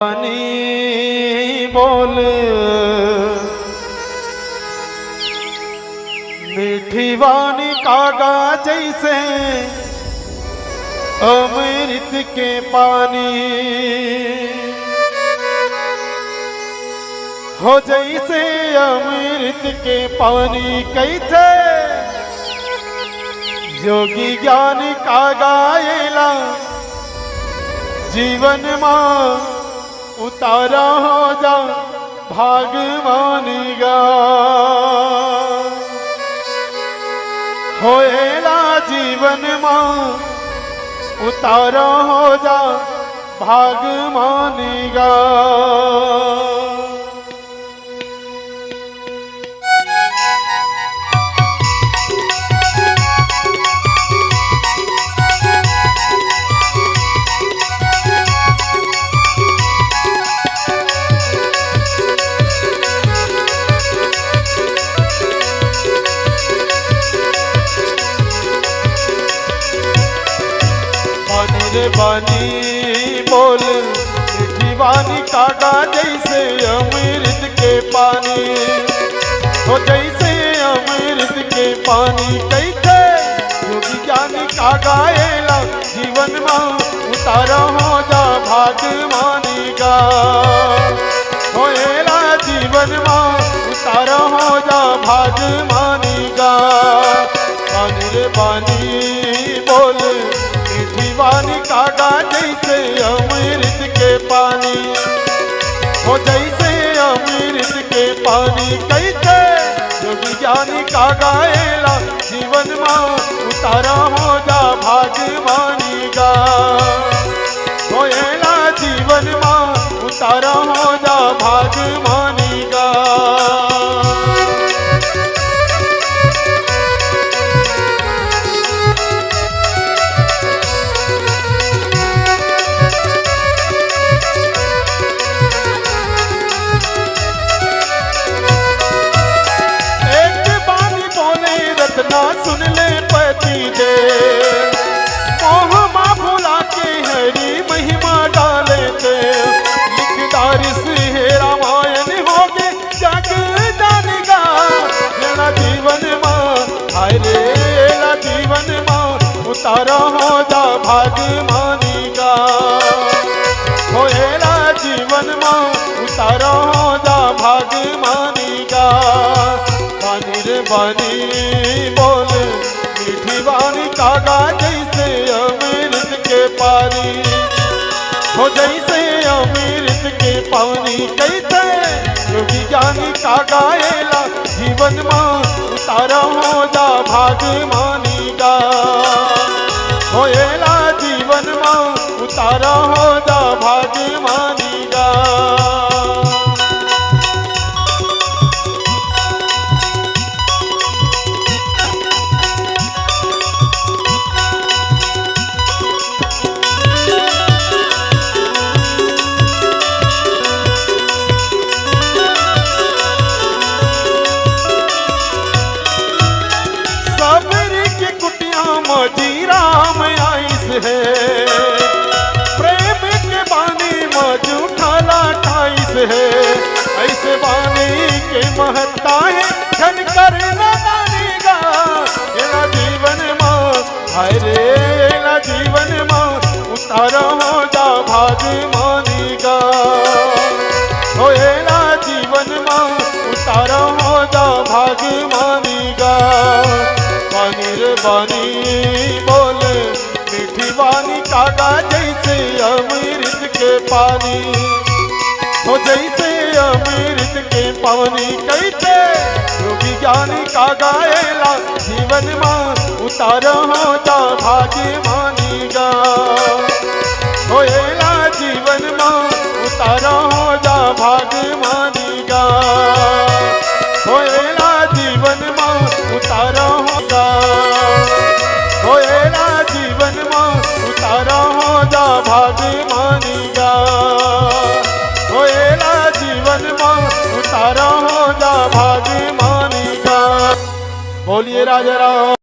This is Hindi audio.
पानी बोल मीठी वाणी कागा जैसे अमृत के पानी हो जैसे अमृत के पानी कैथे योगी ज्ञान कागा येला जीवन मां उतारा हो जा भागवानी गा होएला जीवन मां उतारा हो जा भागवानी गा। रे बानी बोल मीठी वाणी कागा जैसे अमृत के पानी हो जैसे अमृत के पानी कैसे योगी ज्ञानी कागा येला जीवन में उतारा हो जा भागवानी गा होएला जीवन में उतारा हो जा भागवानी गा। पानी रे पानी बोल वाणी कागा जैसे अमृत के पानी हो जैसे अमृत के पानी कैसे योगी ज्ञानी कागा येला जीवन में उतारा हो जा भागवानी गा होएला जीवन में उतारा हो जा भागवानी गा। सुन ले पति दे मोह माँ भुला के हरी महिमा डाले थे लिखदार से है रामायण हो गए जग जानेगा लेना जीवन माँ हाय रे ला जीवन माँ उतारा हो जा भागवानी गा होएला जीवन माँ उतारा हो जा भागवानी गा। पानी रे पानी बोल मीठी वाणी कागा जैसे अमृत के पानी हो जैसे अमृत के पानी कैसे योगी ज्ञानी कागा येला जीवन में उतारा हो जा भागवानी गा होएला जीवन में उतारा हो जा भागवानी गा। मजी राम आइस है प्रेम के बानी मजूठाला ठाइस है ऐसे बानी के महत्ता है धन करना दानेगा एला जीवन माँ हाय रे एला जीवन माँ उतारा हो जा भागवानी गा होएला जीवन माँ उतारा हो जा भागवानी गा। पानी रे पानी बोल मीठी वाणी कागा जैसे अमृत के पानी हो जैसे अमृत के पानी कैसे योगी ज्ञानी कागा येला जीवन में उतारा हो जा भागवानी गा होएला जीवन में उतारा हो जा भागवानी गा होएला जीवन में उतारा होगा होएला जीवन में उतारा हो जा भागवानी गा होएला जीवन में उतारा हो जा भागवानी गा। बोलिए राजा राम।